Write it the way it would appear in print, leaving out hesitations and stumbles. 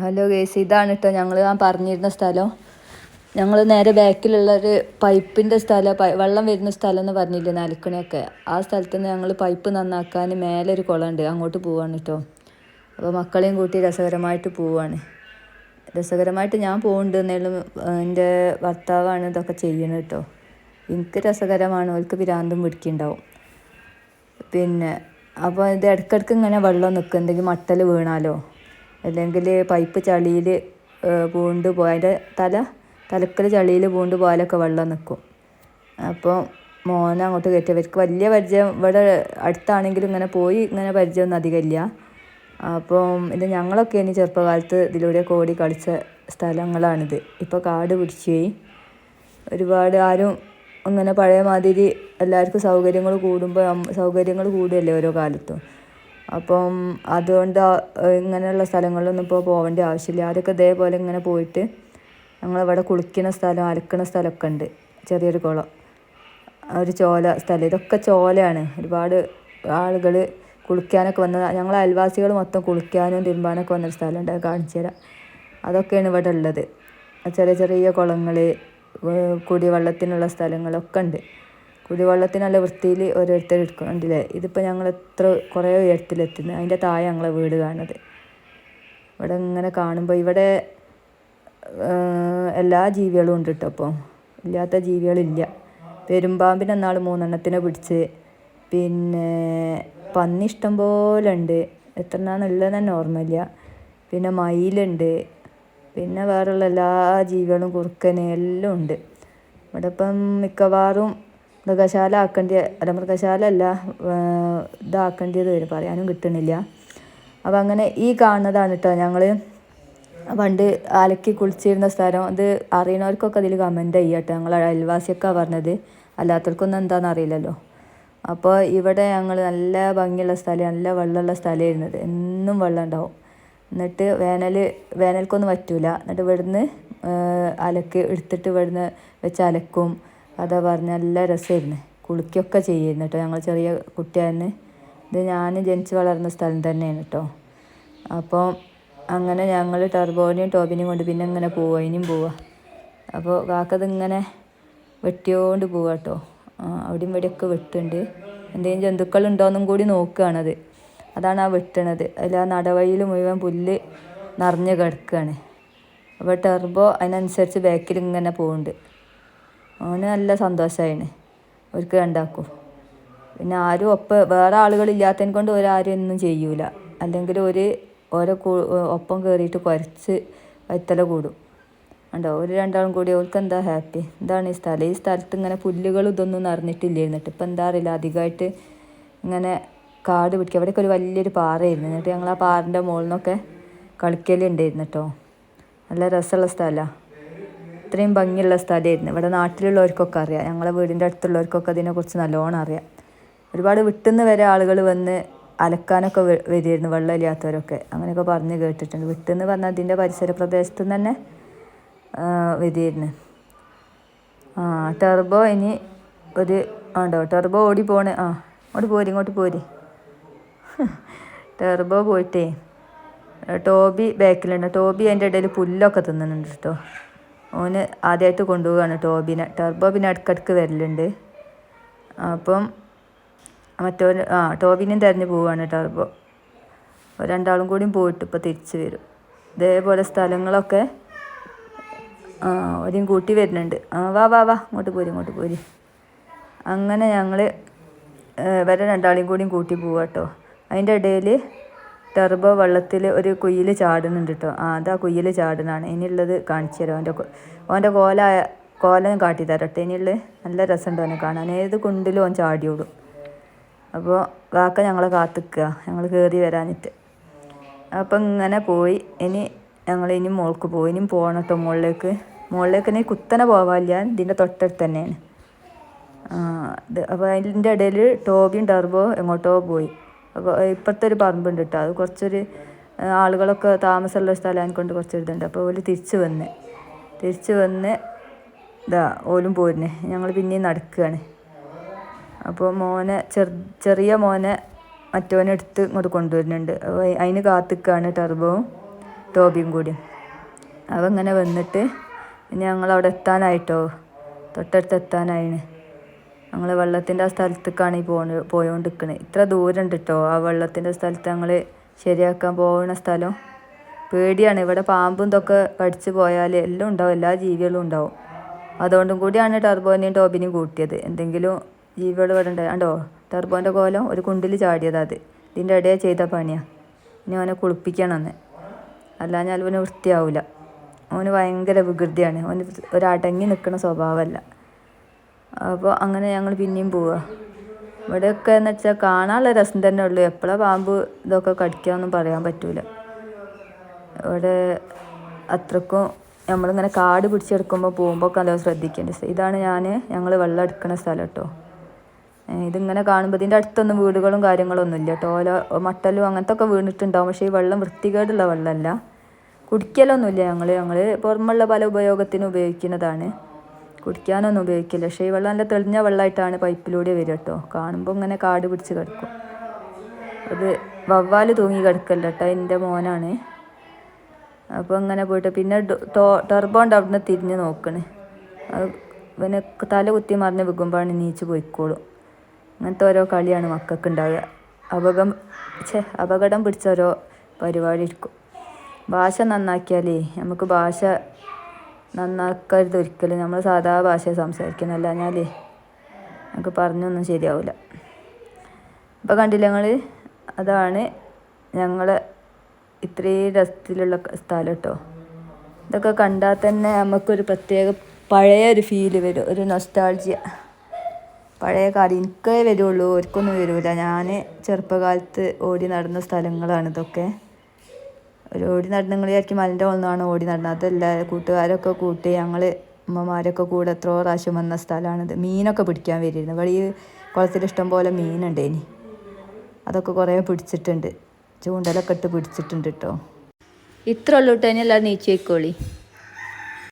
Hello guys, ഇതാണ് കേട്ടോ ഞാൻ പറഞ്ഞിരുന്ന സ്ഥലം. ഞങ്ങൾ നേരെ ബാക്കിലുള്ളൊരു പൈപ്പിൻ്റെ സ്ഥലം, വെള്ളം വരുന്ന സ്ഥലം എന്ന് പറഞ്ഞില്ലേ, നനക്കണയൊക്കെ. ആ സ്ഥലത്ത് നിന്ന് ഞങ്ങൾ പൈപ്പ് നന്നാക്കാൻ മേലെ ഒരു കുളമുണ്ട്, അങ്ങോട്ട് പോവാണ് കേട്ടോ. അപ്പോൾ മക്കളെയും കൂട്ടി രസകരമായിട്ട് പോവാണ്. രസകരമായിട്ട് ഞാൻ പോകുന്നുണ്ട് എന്നാലും എൻ്റെ ഭർത്താവാണ് ഇതൊക്കെ ചെയ്യുന്നത് കേട്ടോ. എനിക്ക് രസകരമാണ്, അവർക്ക് ഭ്രാന്തും പിടിക്കുന്നുണ്ടാവും. പിന്നെ അപ്പോൾ ഇത് ഇടയ്ക്കിടയ്ക്ക് ഇങ്ങനെ വെള്ളം നിൽക്കും, എന്തെങ്കിലും മട്ടൽ വീണാലോ അല്ലെങ്കിൽ പൈപ്പ് ചളിയിൽ പൂണ്ട് അതിൻ്റെ തലക്കൽ ചളിയിൽ പൂണ്ട് പോയാലൊക്കെ വെള്ളം നിൽക്കും. അപ്പോൾ മോനെ അങ്ങോട്ട് കയറ്റി. അവർക്ക് വലിയ പരിചയം ഇവിടെ അടുത്താണെങ്കിലും ഇങ്ങനെ പരിചയമൊന്നും അധികമില്ല. അപ്പം ഇത് ഞങ്ങളൊക്കെ ഇനി ചെറുപ്പകാലത്ത് ഇതിലൂടെയൊക്കെ ഓടി കളിച്ച സ്ഥലങ്ങളാണിത്. ഇപ്പോൾ കാട് പിടിച്ചു പോയി. ഒരുപാട് ആരും അങ്ങനെ പഴയ മാതിരി എല്ലാവർക്കും സൗകര്യങ്ങൾ കൂടുകയല്ലേ ഓരോ കാലത്തും. അപ്പം അതുകൊണ്ട് ഇങ്ങനെയുള്ള സ്ഥലങ്ങളിലൊന്നും ഇപ്പോൾ പോകേണ്ട ആവശ്യമില്ല. ആദ്യമൊക്കെ ഇതേപോലെ ഇങ്ങനെ പോയിട്ട് ഞങ്ങളിവിടെ കുളിക്കുന്ന സ്ഥലം, അലക്കുന്ന സ്ഥലമൊക്കെ ഉണ്ട്. ചെറിയൊരു കുളം, ഒരു ചോല സ്ഥലം. ഇതൊക്കെ ചോലയാണ്. ഒരുപാട് ആളുകൾ കുളിക്കാനൊക്കെ ഞങ്ങൾ അയൽവാസികൾ മൊത്തം കുളിക്കാനും തിരുമ്പാനൊക്കെ വന്നൊരു സ്ഥലമുണ്ട്, അത് കാണിച്ചു തരാം. അതൊക്കെയാണ് ഇവിടെ ഉള്ളത്. ചെറിയ ചെറിയ കുളങ്ങൾ, കുടിവെള്ളത്തിനുള്ള സ്ഥലങ്ങളൊക്കെ ഉണ്ട്. കുടിവെള്ളത്തിന് നല്ല വൃത്തിയിൽ ഓരോരുത്തർ എടുക്കുന്നുണ്ടല്ലേ. ഇതിപ്പോൾ ഞങ്ങൾ കുറേ ഉയരത്തിലെത്തുന്നത്. അതിൻ്റെ താഴെ ഞങ്ങളെ വീട് കാണുന്നത്. ഇവിടെ ഇങ്ങനെ കാണുമ്പോൾ ഇവിടെ എല്ലാ ജീവികളും ഉണ്ട് കേട്ടോ. അപ്പോൾ ഇല്ലാത്ത ജീവികളില്ല. പെരുമ്പാമ്പിനെ നാൾ 3 പിടിച്ച്. പിന്നെ പന്നി ഇഷ്ടം പോലെ ഉണ്ട്, എത്രണ്ണാന്നുള്ളത് തന്നെ ഓർമ്മയില്ല. പിന്നെ മയിലുണ്ട്, പിന്നെ വേറെയുള്ള എല്ലാ ജീവികളും, കുറുക്കന് എല്ലാം ഉണ്ട് ഇവിടെ. ഇപ്പം മിക്കവാറും മൃഗശാല അല്ല ഇതാക്കേണ്ടത് വരും, പറയാനും കിട്ടണില്ല. അപ്പം അങ്ങനെ ഈ കാണുന്നതാണ് കേട്ടോ ഞങ്ങൾ പണ്ട് അലക്കി കുളിച്ചിരുന്ന സ്ഥലം. അത് അറിയണവർക്കൊക്കെ അതിൽ കമൻറ്റ് ചെയ്യാം കേട്ടോ. ഞങ്ങൾ അയൽവാസിയൊക്കെ പറഞ്ഞത്, അല്ലാത്തവർക്കൊന്നും എന്താണെന്ന് അറിയില്ലല്ലോ. അപ്പോൾ ഇവിടെ ഞങ്ങൾ നല്ല ഭംഗിയുള്ള സ്ഥലം, നല്ല വെള്ളമുള്ള സ്ഥലമായിരുന്നത്. എന്നും വെള്ളം ഉണ്ടാവും. എന്നിട്ട് വേനൽക്കൊന്നും പറ്റൂല. എന്നിട്ട് ഇവിടുന്ന് എടുത്തിട്ട് ഇവിടുന്ന് വെച്ച് അലക്കും. അതാ പറഞ്ഞ നല്ല രസമായിരുന്നു. കുളിക്കുകയൊക്കെ ചെയ്യുമായിരുന്നു കേട്ടോ ഞങ്ങൾ ചെറിയ കുട്ടിയായിരുന്നു. ഇത് ഞാൻ ജനിച്ച് വളർന്ന സ്ഥലം തന്നെയാണ് കേട്ടോ. അപ്പോൾ അങ്ങനെ ഞങ്ങൾ ടോബിനെയും കൊണ്ട് പിന്നെ ഇങ്ങനെ ഇനിയും പോവുക. അപ്പോൾ കാക്കതിങ്ങനെ വെട്ടിയോണ്ട് പോവുക കേട്ടോ. അവിടെയും ഇവിടെയൊക്കെ വെട്ടുണ്ട്. എന്തെങ്കിലും ജന്തുക്കളുണ്ടോയെന്നും കൂടി നോക്കുകയാണത്. അതാണ് ആ വെട്ടണത്. അതിൽ ആ നടവഴിയിൽ മുഴുവൻ പുല്ല് നിറഞ്ഞ് കിടക്കുകയാണ്. അപ്പോൾ ടർബോ അതിനനുസരിച്ച് ബാക്കിൽ ഇങ്ങനെ പോകുന്നുണ്ട്. അവന് നല്ല സന്തോഷമായിന് അവർക്ക് ഉണ്ടാക്കും. പിന്നെ ആരും വേറെ ആളുകളില്ലാത്തതിനെ കൊണ്ട് ഒരാരും ഒന്നും ചെയ്യൂല. അല്ലെങ്കിൽ ഓരോ ഒപ്പം കയറിയിട്ട് കുറച്ച് വൈത്തല കൂടും ഉണ്ടോ. രണ്ടാളും കൂടി അവർക്ക് എന്താ ഹാപ്പി. ഇതാണ് ഈ സ്ഥലം. ഈ സ്ഥലത്ത് ഇങ്ങനെ പുല്ലുകൾ ഇതൊന്നും നിറഞ്ഞിട്ടില്ലായിരുന്നിട്ട്. ഇപ്പം എന്താ അറിയില്ല, അധികമായിട്ട് ഇങ്ങനെ കാട് പിടിക്കുക. അവിടെയൊക്കെ ഒരു വലിയൊരു പാറയായിരുന്നു. എന്നിട്ട് ഞങ്ങൾ ആ പാറിൻ്റെ മുകളിൽ നിന്നൊക്കെ കളിക്കലുണ്ടായിരുന്നു കേട്ടോ. നല്ല രസമുള്ള സ്ഥലമാണ്. ഇത്രയും ഭംഗിയുള്ള സ്ഥലമായിരുന്നു. ഇവിടെ നാട്ടിലുള്ളവർക്കൊക്കെ അറിയാം, ഞങ്ങളെ വീടിൻ്റെ അടുത്തുള്ളവർക്കൊക്കെ അതിനെക്കുറിച്ച് നല്ലോണം അറിയാം. ഒരുപാട് വിട്ടുനിന്ന് വരെ ആളുകൾ വന്ന് അലക്കാനൊക്കെ വരുമായിരുന്നു, വെള്ളമില്ലാത്തവരൊക്കെ. അങ്ങനെയൊക്കെ പറഞ്ഞ് കേട്ടിട്ടുണ്ട്. വിട്ടുനിന്ന് പറഞ്ഞാൽ അതിൻ്റെ പരിസര പ്രദേശത്തു നിന്ന് തന്നെ വരുമായിരുന്നു. ടർബോ ഇനി ടർബോ ഓടി പോണ്. ഇങ്ങോട്ട് പോര്. ടർബോ പോയിട്ടേ ടോബി ബാക്കിലുണ്ട്. ടോബി അതിൻ്റെ ഇടയിൽ പുല്ലൊക്കെ തിന്നുന്നുണ്ട് കേട്ടോ. ഓന് ആദ്യമായിട്ട് കൊണ്ടുപോവുകയാണ് ടോബിനെ. ടർബോ പിന്നെ ഇടയ്ക്കിടയ്ക്ക് വരലുണ്ട്. അപ്പം ടോബിനെയും തിരഞ്ഞ് പോവുകയാണ് ടർബോ. രണ്ടാളും കൂടിയും പോയിട്ട് ഇപ്പോൾ തിരിച്ച് വരും. ഇതേപോലെ സ്ഥലങ്ങളൊക്കെ ഒരെയും കൂട്ടി വരുന്നുണ്ട്. വാ ഇങ്ങോട്ട് പോരി. അങ്ങനെ ഞങ്ങൾ രണ്ടാളെയും കൂടിയും കൂട്ടി പോവാം കേട്ടോ. അതിൻ്റെ ഇടയിൽ ടർബോ വെള്ളത്തിൽ ഒരു കുയിൽ ചാടുന്നുണ്ട് കേട്ടോ. അതാ കുയിൽ ചാടുന്നതാണ്. ഇനിയുള്ളത് കാണിച്ചു തരാം. ഓൻ്റെ കോലം കാട്ടി തരട്ടെ. ഇനിയുള്ളത് നല്ല രസമുണ്ട് ഓനെ കാണാൻ. ഏത് കുണ്ടിലും ഓൻ ചാടിയോടും. അപ്പോൾ കാക്ക ഞങ്ങളെ കാത്തിക്കുക, ഞങ്ങൾ കയറി വരാനിട്ട്. അപ്പം ഇങ്ങനെ പോയി. ഇനി മുകൾക്ക് പോയി. ഇനിയും പോകണം കേട്ടോ മുകളിലേക്ക്. ഇനി കുത്തനെ പോകാനില്ല, ഇതിൻ്റെ തൊട്ടടുത്ത് തന്നെയാണ്. അപ്പോൾ അതിൻ്റെ ഇടയിൽ ടോബിയും ടർബോ എങ്ങോട്ടോ പോയി. അപ്പോൾ ഇപ്പോഴത്തെ ഒരു പറമ്പുണ്ട് കേട്ടോ. അത് കുറച്ചൊരു ആളുകളൊക്കെ താമസമുള്ള സ്ഥലം കൊണ്ട് കുറച്ചൊരു ഇതുണ്ട്. അപ്പോൾ ഓല് തിരിച്ച് വന്ന് ഓലും പോരുന്നേ. ഞങ്ങൾ പിന്നെയും നടക്കുകയാണ്. അപ്പോൾ ചെറിയ മോനെ മറ്റോനെ എടുത്ത് ഇങ്ങോട്ട് കൊണ്ടുവരുന്നുണ്ട്. അതിന് കാത്തിക്കുകയാണ് ടർബോവും ടോബിയും കൂടി. അവ ഇങ്ങനെ വന്നിട്ട് ഇനി ഞങ്ങളവിടെ എത്താനായിട്ടോ, തൊട്ടടുത്ത് എത്താനായിന്. ഞങ്ങൾ വെള്ളത്തിൻ്റെ ആ സ്ഥലത്തേക്കാണ് ഈ പോയോണ്ടിരിക്കുന്നത്. ഇത്ര ദൂരം ഉണ്ട് കേട്ടോ ആ വെള്ളത്തിൻ്റെ സ്ഥലത്ത് ഞങ്ങൾ ശരിയാക്കാൻ പോകുന്ന സ്ഥലം. പേടിയാണ്, ഇവിടെ പാമ്പും ഇതൊക്കെ കടിച്ച് പോയാൽ എല്ലാം ഉണ്ടാവും, എല്ലാ ജീവികളും ഉണ്ടാവും. അതുകൊണ്ടും കൂടിയാണ് ടർബോനെയും ടോബിനെയും കൂട്ടിയത്. എന്തെങ്കിലും ജീവികൾ ഇവിടെ ഉണ്ടായി കണ്ടോ, ടർബോൻ്റെ കോലം ഒരു കുണ്ടിൽ ചാടിയതാണ്. അത് ഇതിൻ്റെ ഇടയിൽ ചെയ്ത പണിയാണ്. ഇനി അവനെ കുളിപ്പിക്കണമെന്ന്, അല്ലാഞ്ഞാൽ അവന് വൃത്തിയാവില്ല. അവന് ഭയങ്കര വികൃതിയാണ്, അവന് ഒരടങ്ങി നിൽക്കുന്ന സ്വഭാവമല്ല. അപ്പോൾ അങ്ങനെ ഞങ്ങൾ പിന്നെയും പോവുക. ഇവിടെയൊക്കെ എന്ന് വെച്ചാൽ കാണാനുള്ള രസം തന്നെ ഉള്ളൂ. എപ്പോഴാണ് പാമ്പ് ഇതൊക്കെ കടിക്കാമെന്നും പറയാൻ പറ്റൂല. ഇവിടെ അത്രക്കും നമ്മളിങ്ങനെ കാട് പിടിച്ചെടുക്കുമ്പോൾ പോകുമ്പോൾ നല്ല ശ്രദ്ധിക്കേണ്ടത്. ഇതാണ് ഞങ്ങൾ വെള്ളം എടുക്കുന്ന സ്ഥലം കേട്ടോ. ഇതിങ്ങനെ കാണുമ്പോൾ ഇതിൻ്റെ അടുത്തൊന്നും വീടുകളും കാര്യങ്ങളൊന്നും ഇല്ല കേട്ടോ. മട്ടലും അങ്ങനത്തെ ഒക്കെ വീണിട്ടുണ്ടാവും. പക്ഷേ ഈ വെള്ളം വൃത്തികേടുള്ള വെള്ളമല്ല, കുടിക്കലൊന്നുമില്ല. ഞങ്ങൾ പുറമുള്ള പല ഉപയോഗത്തിന് ഉപയോഗിക്കുന്നതാണ്, കുടിക്കാനൊന്നും ഉപയോഗിക്കില്ല. പക്ഷേ ഈ വെള്ളം നല്ല തെളിഞ്ഞ വെള്ളമായിട്ടാണ് പൈപ്പിലൂടെ വരിക കേട്ടോ. കാണുമ്പോൾ ഇങ്ങനെ കാട് പിടിച്ച് കിടക്കും. അത് വവ്വാൽ തൂങ്ങി കിടക്കല്ല കേട്ടോ, എൻ്റെ മോനാണ്. അപ്പോൾ അങ്ങനെ പോയിട്ട് പിന്നെ ടർബോണ്ട് അവിടുന്ന് തിരിഞ്ഞ് നോക്കണേ. അത് പിന്നെ തല കുത്തി മറിഞ്ഞ് വിൽക്കുമ്പോഴാണ് നീച്ച് പോയിക്കോളും. അങ്ങനത്തെ ഓരോ കളിയാണ് മക്കൾക്ക് ഉണ്ടാവുക. അപകടം പിടിച്ച ഓരോ പരിപാടി ഇരിക്കും. ഭാഷ നന്നാക്കിയാലേ നമുക്ക് ഭാഷ നന്നാക്കരുത് ഒരിക്കലും. നമ്മൾ സാധാ ഭാഷ സംസാരിക്കണം, അല്ലാഞ്ഞാലേ നമുക്ക് പറഞ്ഞൊന്നും ശരിയാവില്ല. അപ്പോൾ കണ്ടില്ല ഞങ്ങൾ, അതാണ് ഞങ്ങളെ ഇത്രയും രസത്തിലുള്ള സ്ഥലം കേട്ടോ. ഇതൊക്കെ കണ്ടാൽ തന്നെ നമുക്കൊരു പ്രത്യേക പഴയ ഒരു ഫീല് വരും, ഒരു നൊസ്റ്റാൾജിയ. പഴയ കാലം എനിക്കേ വരുള്ളൂ, ഒരിക്കൊന്നും വരില്ല. ഞാൻ ചെറുപ്പകാലത്ത് ഓടി നടന്ന സ്ഥലങ്ങളാണ് ഇതൊക്കെ. ഒരു ഓടി നടന്നങ്ങളായിരിക്കും മലിൻ്റെ ഒന്നാണ് ഓടി നടന്നത്. അതല്ല, കൂട്ടുകാരൊക്കെ കൂട്ടി ഞങ്ങൾ അമ്മമാരൊക്കെ കൂടെ എത്രയോ പ്രാവശ്യം വന്ന സ്ഥലമാണിത്. മീനൊക്കെ പിടിക്കാൻ വരുമായിരുന്നു. ഇവിടെ ഈ കുളത്തിൽ ഇഷ്ടം പോലെ മീനുണ്ട്. ഇനി അതൊക്കെ കുറേ പിടിച്ചിട്ടുണ്ട്, ചൂണ്ടലൊക്കെ ഇട്ട് പിടിച്ചിട്ടുണ്ട് കേട്ടോ. ഇത്ര ഉള്ളൂ കേട്ടോ. ഇനി എല്ലാവരും നീച്ചേക്കോളി.